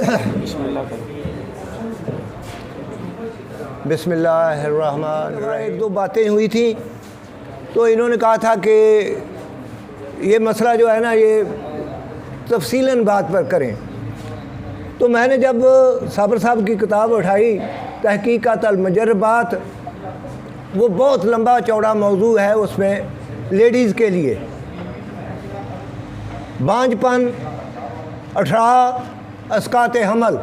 بسم اللہ الرحمن الرحیم۔ ایک دو باتیں ہوئی تھیں تو انہوں نے کہا تھا کہ یہ مسئلہ جو ہے نا یہ تفصیلاً بات پر کریں، تو میں نے جب صابر صاحب کی کتاب اٹھائی تحقیقات المجربات، وہ بہت لمبا چوڑا موضوع ہے، اس میں لیڈیز کے لیے بانجھ پن، 18 اسقاط حمل،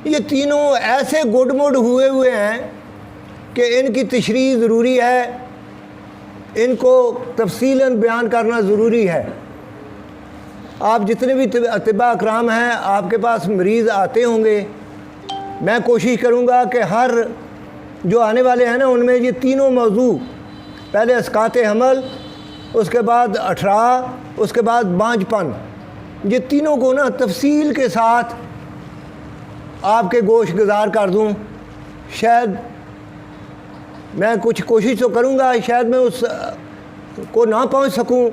یہ تینوں ایسے گڈ مڈ ہوئے ہیں کہ ان کی تشریح ضروری ہے، ان کو تفصیلاً بیان کرنا ضروری ہے۔ آپ جتنے بھی اطباء اکرام ہیں، آپ کے پاس مریض آتے ہوں گے، میں کوشش کروں گا کہ ہر جو آنے والے ہیں نا ان میں یہ تینوں موضوع، پہلے اسقاط حمل، اس کے بعد 18، اس کے بعد بانجھ پن، یہ تینوں کو نا تفصیل کے ساتھ آپ کے گوش گزار کر دوں۔ شاید میں کچھ کوشش تو کروں گا، شاید میں اس کو نہ پہنچ سکوں،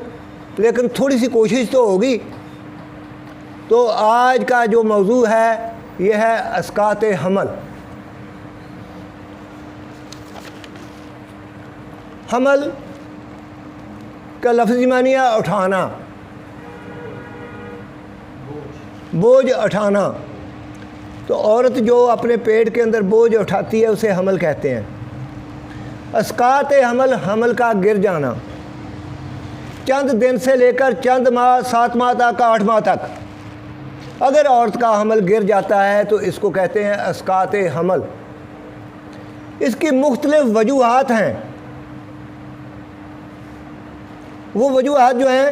لیکن تھوڑی سی کوشش تو ہوگی۔ تو آج کا جو موضوع ہے یہ ہے اسقاط حمل۔ حمل کا لفظی معنی ہے اٹھانا، بوجھ اٹھانا۔ تو عورت جو اپنے پیٹ کے اندر بوجھ اٹھاتی ہے اسے حمل کہتے ہیں۔ اسقاط حمل، حمل کا گر جانا، چند دن سے لے کر چند ماہ، 7 ماہ تک، 8 ماہ تک اگر عورت کا حمل گر جاتا ہے تو اس کو کہتے ہیں اسقاط حمل۔ اس کی مختلف وجوہات ہیں، وہ وجوہات جو ہیں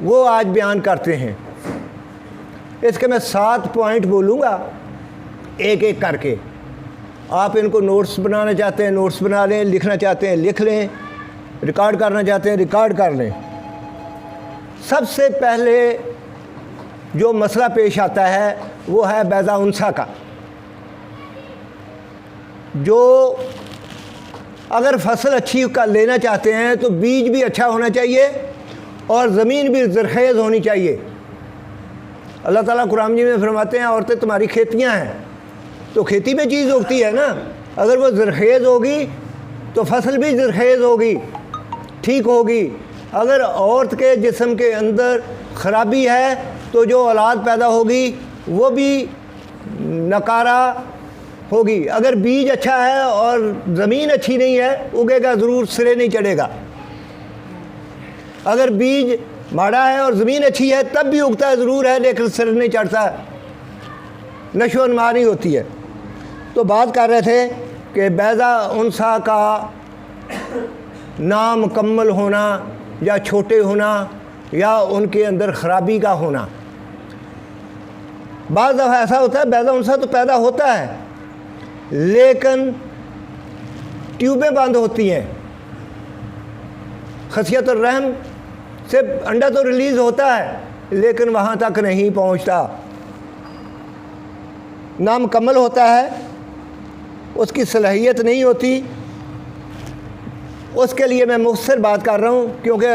وہ آج بیان کرتے ہیں۔ اس کے میں 7 پوائنٹ بولوں گا ایک ایک کر کے، آپ ان کو نوٹس بنانا چاہتے ہیں نوٹس بنا لیں، لکھنا چاہتے ہیں لکھ لیں، ریکارڈ کرنا چاہتے ہیں ریکارڈ کر لیں۔ سب سے پہلے جو مسئلہ پیش آتا ہے وہ ہے بیضہ انثیٰ کا، جو اگر فصل اچھی کا لینا چاہتے ہیں تو بیج بھی اچھا ہونا چاہیے اور زمین بھی زرخیز ہونی چاہیے۔ اللہ تعالیٰ قرآن میں فرماتے ہیں عورتیں تمہاری کھیتیاں ہیں، تو کھیتی میں چیز اگتی ہے نا، اگر وہ زرخیز ہوگی تو فصل بھی زرخیز ہوگی، ٹھیک ہوگی۔ اگر عورت کے جسم کے اندر خرابی ہے تو جو اولاد پیدا ہوگی وہ بھی ناکارہ ہوگی۔ اگر بیج اچھا ہے اور زمین اچھی نہیں ہے اگے گا ضرور، سرے نہیں چڑھے گا۔ اگر بیج ماڑا ہے اور زمین اچھی ہے تب بھی اگتا ہے ضرور ہے، لیکن سر نہیں چڑھتا، نشو و نما نہیں ہوتی ہے۔ تو بات کر رہے تھے کہ بیضہ انثیٰ کا نامکمل ہونا یا چھوٹے ہونا یا ان کے اندر خرابی کا ہونا۔ بعض دفعہ ایسا ہوتا ہے بیضہ انثیٰ تو پیدا ہوتا ہے لیکن ٹیوبیں بند ہوتی ہیں، خصیت الرحم سے انڈا تو ریلیز ہوتا ہے لیکن وہاں تک نہیں پہنچتا، نامکمل ہوتا ہے، اس کی صلاحیت نہیں ہوتی۔ اس کے لیے میں مختصر بات کر رہا ہوں کیونکہ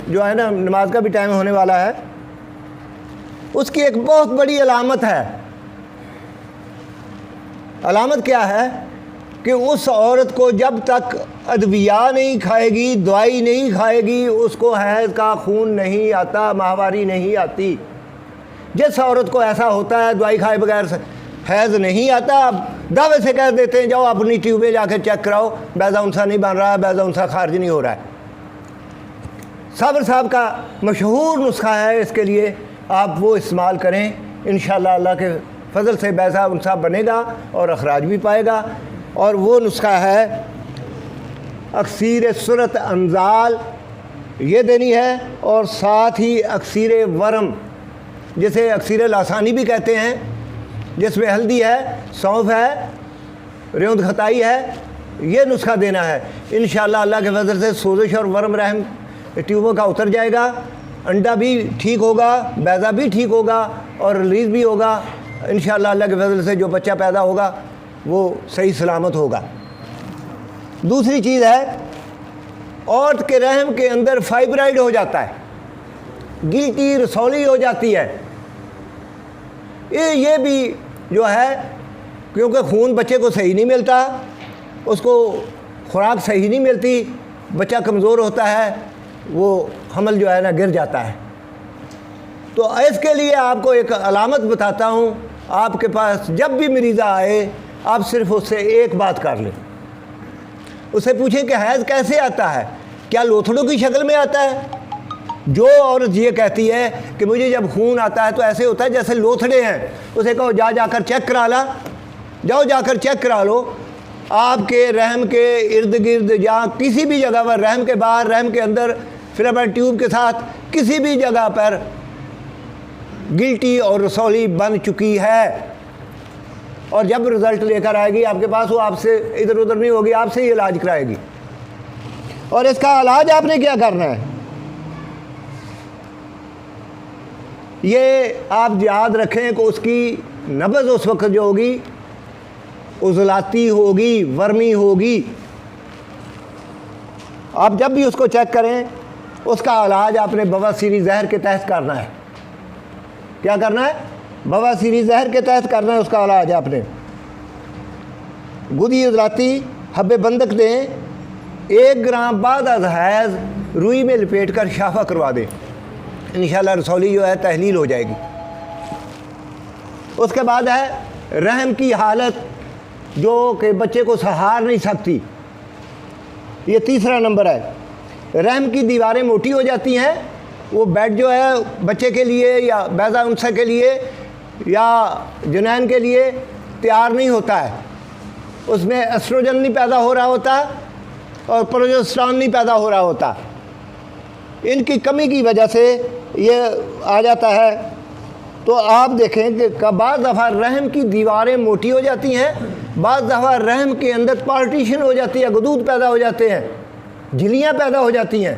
جو ہے نا نماز کا بھی ٹائم ہونے والا ہے۔ اس کی ایک بہت بڑی علامت ہے۔ علامت کیا ہے کہ اس عورت کو جب تک ادویہ نہیں کھائے گی، دوائی نہیں کھائے گی، اس کو حیض کا خون نہیں آتا، ماہواری نہیں آتی۔ جس عورت کو ایسا ہوتا ہے دوائی کھائے بغیر حیض نہیں آتا، اب دعوے سے کہہ دیتے ہیں جاؤ اپنی ٹیوبیں جا کے چیک کراؤ، بیضہ انثیٰ نہیں بن رہا ہے، بیضہ انثیٰ خارج نہیں ہو رہا ہے۔ صابر صاحب کا مشہور نسخہ ہے، اس کے لیے آپ وہ استعمال کریں، انشاءاللہ اللہ کے فضل سے بیضہ انثیٰ بنے گا اور اخراج بھی پائے گا۔ اور وہ نسخہ ہے اکسیر سرعت انزال، یہ دینی ہے، اور ساتھ ہی اکسیر ورم جسے اکسیر لاسانی بھی کہتے ہیں، جس میں ہلدی ہے، سونف ہے، ریوند خطائی ہے، یہ نسخہ دینا ہے۔ انشاءاللہ اللہ کے فضل سے سوزش اور ورم رحم ٹیوبوں کا اتر جائے گا، انڈا بھی ٹھیک ہوگا، بیضہ بھی ٹھیک ہوگا اور ریلیز بھی ہوگا۔ انشاءاللہ اللہ کے فضل سے جو بچہ پیدا ہوگا وہ صحیح سلامت ہوگا۔ دوسری چیز ہے عورت کے رحم کے اندر فائبرائڈ ہو جاتا ہے، گلٹی رسولی ہو جاتی ہے. یہ بھی جو ہے کیونکہ خون بچے کو صحیح نہیں ملتا، اس کو خوراک صحیح نہیں ملتی، بچہ کمزور ہوتا ہے، وہ حمل جو ہے نا گر جاتا ہے. تو اس کے لیے آپ کو ایک علامت بتاتا ہوں. آپ کے پاس جب بھی مریضہ آئے آپ صرف اس سے ایک بات کر لیں، اس سے پوچھیں کہ حیض کیسے آتا ہے؟ کیا لوتھڑوں کی شکل میں آتا ہے؟ جو عورت یہ کہتی ہے کہ مجھے جب خون آتا ہے تو ایسے ہوتا ہے جیسے لوتھڑے ہیں، اسے کہو جا کر چیک کرا لا، جا کر چیک کرا لو. آپ کے رحم کے ارد گرد یا کسی بھی جگہ پر، رحم کے باہر، رحم کے اندر، فلپین ٹیوب کے ساتھ کسی بھی جگہ پر گلٹی اور رسولی بن چکی ہے. اور جب رزلٹ لے کر آئے گی آپ کے پاس، وہ آپ سے ادھر ادھر نہیں ہوگی، آپ سے ہی علاج کرائے گی. اور اس کا علاج آپ نے کیا کرنا ہے، یہ آپ یاد رکھیں کہ اس کی نبض اس وقت جو ہوگی عضلاتی ہوگی، ورمی ہوگی. آپ جب بھی اس کو چیک کریں اس کا علاج آپ نے بواسیری زہر کے تحت کرنا ہے. کیا کرنا ہے؟ بواسیری زہر کے تحت کرنا ہے اس کا علاج. آپ نے گدی عضلاتی حب بندق دیں، 1 گرام بعد از حیض روئی میں لپیٹ کر شافہ کروا دیں، انشاءاللہ رسولی جو ہے تحلیل ہو جائے گی. اس کے بعد ہے رحم کی حالت جو کہ بچے کو سہار نہیں سکتی. یہ تیسرا نمبر ہے. رحم کی دیواریں موٹی ہو جاتی ہیں، وہ بیڈ جو ہے بچے کے لیے یا بیضہ انثیٰ کے لیے یا جنین کے لیے تیار نہیں ہوتا ہے. اس میں ایسٹروجن نہیں پیدا ہو رہا ہوتا اور پروجسٹرون نہیں پیدا ہو رہا ہوتا. ان کی کمی کی وجہ سے یہ آ جاتا ہے. تو آپ دیکھیں کہ بعض دفعہ رحم کی دیواریں موٹی ہو جاتی ہیں، بعض دفعہ رحم کے اندر پارٹیشن ہو جاتی ہے، غدود پیدا ہو جاتے ہیں، جھلیاں پیدا ہو جاتی ہیں.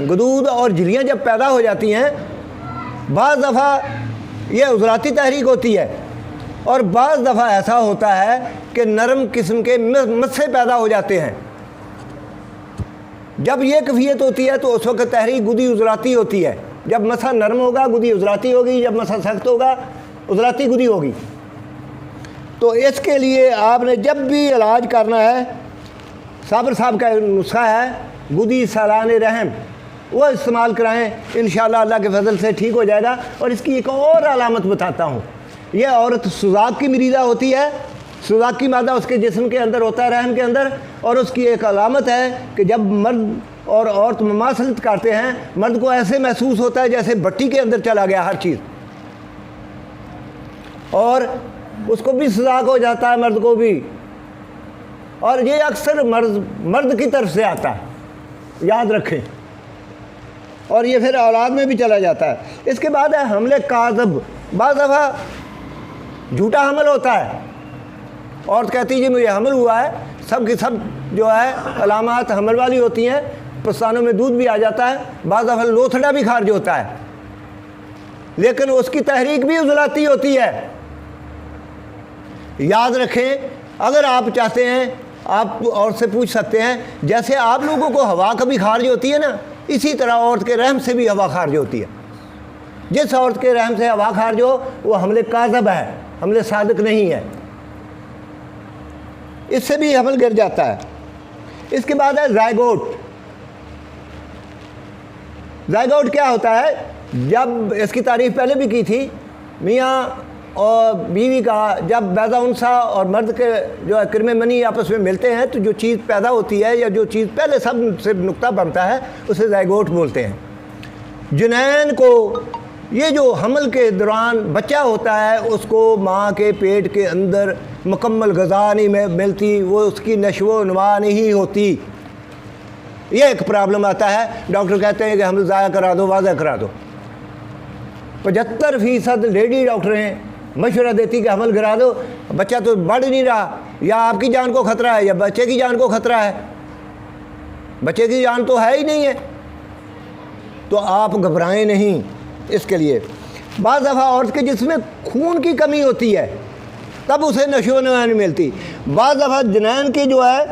غدود اور جھلیاں جب پیدا ہو جاتی ہیں، بعض دفعہ یہ عضلاتی تحریک ہوتی ہے، اور بعض دفعہ ایسا ہوتا ہے کہ نرم قسم کے مسے پیدا ہو جاتے ہیں. جب یہ کیفیت ہوتی ہے تو اس وقت تحریک گدی عضلاتی ہوتی ہے. جب مسا نرم ہوگا گدی عضلاتی ہوگی، جب مسا سخت ہوگا عضلاتی گدی ہوگی. تو اس کے لیے آپ نے جب بھی علاج کرنا ہے، صابر صاحب کا نسخہ ہے گدی سالان رحم، وہ استعمال کرائیں، انشاءاللہ اللہ کے فضل سے ٹھیک ہو جائے گا. اور اس کی ایک اور علامت بتاتا ہوں. یہ عورت سوزاک کی مریضہ ہوتی ہے، سوزاک کی مادہ اس کے جسم کے اندر ہوتا ہے، رحم کے اندر، اور اس کی ایک علامت ہے کہ جب مرد اور عورت مماثلت کرتے ہیں، مرد کو ایسے محسوس ہوتا ہے جیسے بٹی کے اندر چلا گیا ہر چیز، اور اس کو بھی سوزاک ہو جاتا ہے، مرد کو بھی. اور یہ اکثر مرد کی طرف سے آتا ہے، یاد رکھیں. اور یہ پھر اولاد میں بھی چلا جاتا ہے. اس کے بعد ہے حمل کاذب. بعض دفعہ جھوٹا حمل ہوتا ہے، عورت کہتی جی مجھے حمل ہوا ہے، سب کی سب جو ہے علامات حمل والی ہوتی ہیں، پستانوں میں دودھ بھی آ جاتا ہے، بعض دفعہ لوتھڑا بھی خارج ہوتا ہے، لیکن اس کی تحریک بھی عضلاتی ہوتی ہے. یاد رکھیں، اگر آپ چاہتے ہیں آپ عورت سے پوچھ سکتے ہیں، جیسے آپ لوگوں کو ہوا کبھی خارج ہوتی ہے نا، اسی طرح عورت کے رحم سے بھی ہوا خارج ہوتی ہے. جس عورت کے رحم سے ہوا خارج ہو وہ حمل کاذب ہے، حمل صادق نہیں ہے، اس سے بھی حمل گر جاتا ہے. اس کے بعد ہے زائگوٹ. زائگوٹ کیا ہوتا ہے؟ جب اس کی تعریف پہلے بھی کی تھی، میاں اور بیوی کا جب بیضہ انثیٰ اور مرد کے جو ہے کرم منی آپس میں ملتے ہیں تو جو چیز پیدا ہوتی ہے یا جو چیز پہلے سب سے نقطہ بنتا ہے اسے زائگوٹ بولتے ہیں. جنین کو یہ جو حمل کے دوران بچہ ہوتا ہے اس کو ماں کے پیٹ کے اندر مکمل غذا نہیں ملتی، وہ اس کی نشو و نما نہیں ہوتی. یہ ایک پرابلم آتا ہے. ڈاکٹر کہتے ہیں کہ حمل ضائع کرا دو، واضح کرا دو. 75% لیڈی ڈاکٹر ہیں، مشورہ دیتی کہ حمل گرا دو، بچہ تو بڑھ نہیں رہا، یا آپ کی جان کو خطرہ ہے یا بچے کی جان کو خطرہ ہے. بچے کی جان تو ہے ہی نہیں ہے. تو آپ گھبرائیں نہیں اس کے لیے. بعض دفعہ عورت کے جسم میں خون کی کمی ہوتی ہے، تب اسے نشو و نما نہیں ملتی. بعض دفعہ جنین کی جو ہے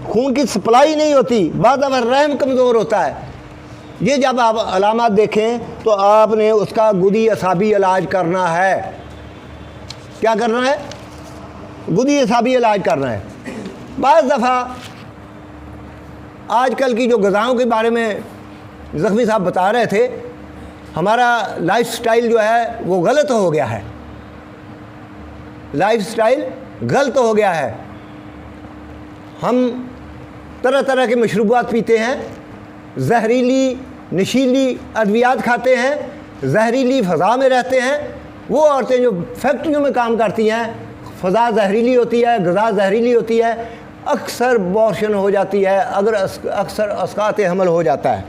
خون کی سپلائی نہیں ہوتی. بعض دفعہ رحم کمزور ہوتا ہے. یہ جب آپ علامات دیکھیں تو آپ نے اس کا گدی اعصابی علاج کرنا ہے. کیا کرنا ہے؟ گدی اعصابی علاج کرنا ہے. بعض دفعہ آج کل کی جو غذاؤں کے بارے میں زخمی صاحب بتا رہے تھے، ہمارا لائف سٹائل جو ہے وہ غلط ہو گیا ہے. لائف سٹائل غلط ہو گیا ہے. ہم طرح طرح کے مشروبات پیتے ہیں، زہریلی نشیلی ادویات کھاتے ہیں، زہریلی فضا میں رہتے ہیں. وہ عورتیں جو فیکٹریوں میں کام کرتی ہیں، فضا زہریلی ہوتی ہے، غذا زہریلی ہوتی ہے، اکثر بورشن ہو جاتی ہے، اکثر اسقاط حمل ہو جاتا ہے.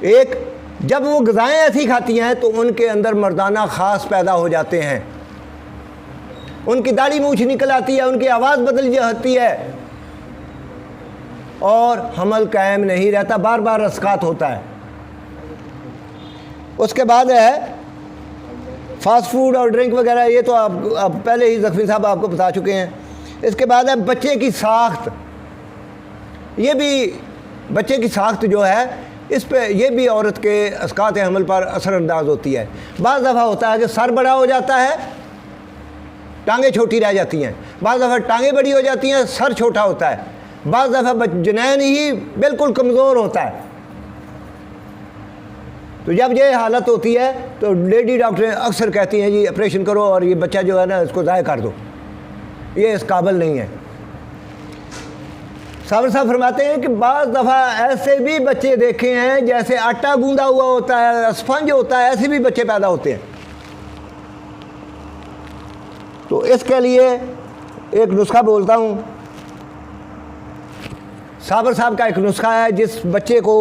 ایک جب وہ غذائیں ایسی کھاتی ہیں تو ان کے اندر مردانہ خاص پیدا ہو جاتے ہیں، ان کی داڑھی مونچھ نکل آتی ہے، ان کی آواز بدل جاتی ہے اور حمل قائم نہیں رہتا، بار بار اسقاط ہوتا ہے. اس کے بعد ہے فاسٹ فوڈ اور ڈرنک وغیرہ، یہ تو آپ پہلے ہی زخمی صاحب آپ کو بتا چکے ہیں. اس کے بعد ہے بچے کی ساخت. یہ بھی بچے کی ساخت جو ہے اس پہ یہ بھی عورت کے اسقاط حمل پر اثر انداز ہوتی ہے. بعض دفعہ ہوتا ہے کہ سر بڑا ہو جاتا ہے، ٹانگیں چھوٹی رہ جاتی ہیں. بعض دفعہ ٹانگیں بڑی ہو جاتی ہیں، سر چھوٹا ہوتا ہے. بعض دفعہ جنین ہی بالکل کمزور ہوتا ہے. تو جب یہ حالت ہوتی ہے تو لیڈی ڈاکٹریں اکثر کہتی ہیں جی آپریشن کرو اور یہ بچہ جو ہے نا اس کو ضائع کر دو، یہ اس قابل نہیں ہے. صابر صاحب فرماتے ہیں کہ بعض دفعہ ایسے بھی بچے دیکھے ہیں جیسے آٹا گوندا ہوا ہوتا ہے، اسفنج ہوتا ہے، ایسے بھی بچے پیدا ہوتے ہیں. تو اس کے لیے ایک نسخہ بولتا ہوں. صابر صاحب کا ایک نسخہ ہے، جس بچے کو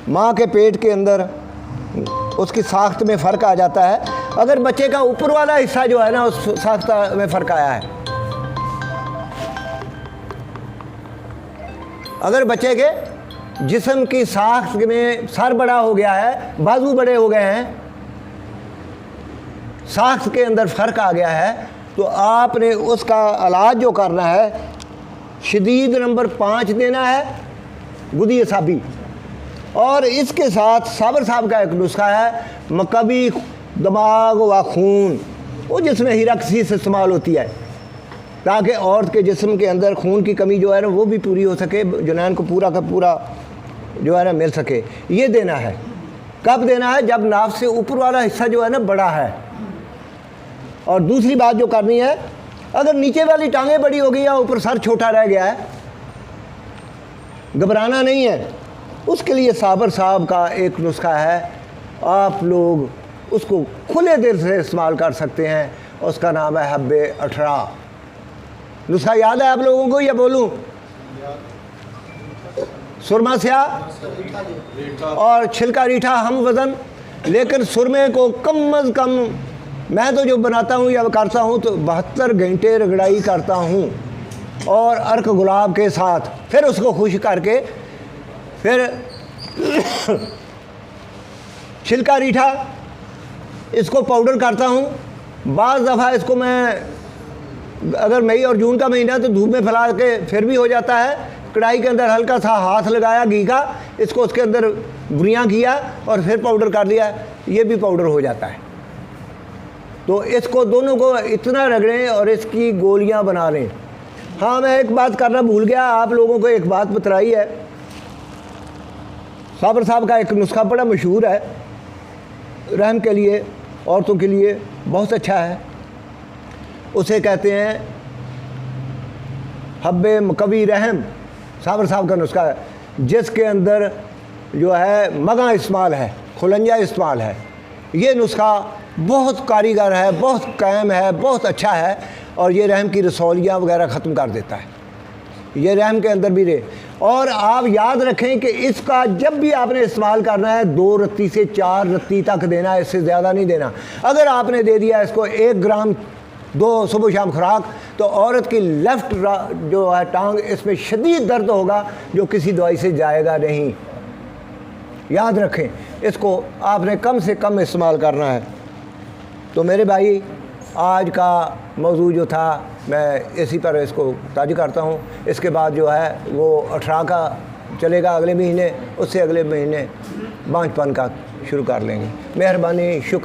ماں کے پیٹ کے اندر اس کی ساخت میں فرق آ جاتا ہے. اگر بچے کا اوپر والا حصہ جو ہے نا اس ساخت میں فرق آیا ہے، اگر بچے کے جسم کی ساخت میں سر بڑا ہو گیا ہے، بازو بڑے ہو گئے ہیں، ساخت کے اندر فرق آ گیا ہے، تو آپ نے اس کا علاج جو کرنا ہے شدید نمبر 5 دینا ہے، گدی اعصابی. اور اس کے ساتھ صابر صاحب کا ایک نسخہ ہے مکبی دماغ و خون، وہ جس میں ہیراکسیس استعمال ہوتی ہے تاکہ عورت کے جسم کے اندر خون کی کمی جو ہے نا وہ بھی پوری ہو سکے، جنین کو پورا کا پورا جو ہے نا مل سکے. یہ دینا ہے. کب دینا ہے؟ جب ناف سے اوپر والا حصہ جو ہے نا بڑا ہے. اور دوسری بات جو کرنی ہے، اگر نیچے والی ٹانگیں بڑی ہو گئی یا اوپر سر چھوٹا رہ گیا ہے، گھبرانا نہیں ہے. اس کے لیے صابر صاحب کا ایک نسخہ ہے، آپ لوگ اس کو کھلے دل سے استعمال کر سکتے ہیں. اس کا نام ہے حب 18. نسخہ یاد ہے آپ لوگوں کو یا بولوں؟ سرما سیاہ اور چھلکا ریٹھا ہم وزن، لیکن سرمے کو کم از کم میں تو جو بناتا ہوں یا کرتا ہوں تو 72 گھنٹے رگڑائی کرتا ہوں اور عرق گلاب کے ساتھ، پھر اس کو خشک کر کے پھر چھلکا ریٹھا اس کو پاؤڈر کرتا ہوں. بعض دفعہ اس کو میں اگر مئی اور جون کا مہینہ تو دھوپ میں پھیلا کے پھر بھی ہو جاتا ہے. کڑھائی کے اندر ہلکا سا ہاتھ لگایا گھی کا، اس کو اس کے اندر بریاں کیا اور پھر پاؤڈر کر لیا، یہ بھی پاؤڈر ہو جاتا ہے. تو اس کو دونوں کو اتنا رگڑیں اور اس کی گولیاں بنا لیں. ہاں میں ایک بات کرنا بھول گیا، آپ لوگوں کو ایک بات بتلائی ہے. صابر صاحب کا ایک نسخہ بڑا مشہور ہے رحم کے لیے، عورتوں کے لیے بہت اچھا ہے. اسے کہتے ہیں حب مکوی رحم. صابر صاحب کا نسخہ ہے جس کے اندر جو ہے مگا استعمال ہے، کھلنجا استعمال ہے. یہ نسخہ بہت کاریگر ہے، بہت قائم ہے، بہت اچھا ہے اور یہ رحم کی رسولیاں وغیرہ ختم کر دیتا ہے. یہ رحم کے اندر بھی رہے. اور آپ یاد رکھیں کہ اس کا جب بھی آپ نے استعمال کرنا ہے 2 رتی سے 4 رتی تک دینا ہے، اس سے زیادہ نہیں دینا. اگر آپ نے دے دیا اس کو 1 گرام 2 صبح شام خوراک تو عورت کی لیفٹ جو ہے ٹانگ اس میں شدید درد ہوگا جو کسی دوائی سے جائے گا نہیں. یاد رکھیں اس کو آپ نے کم سے کم استعمال کرنا ہے. تو میرے بھائی آج کا موضوع جو تھا میں اسی پر اس کو تاج کرتا ہوں۔ اس کے بعد جو ہے وہ 18 کا چلے گا اگلے مہینے، اس سے اگلے مہینے بانجھ پن کا شروع کر لیں گے۔ مہربانی، شکریہ۔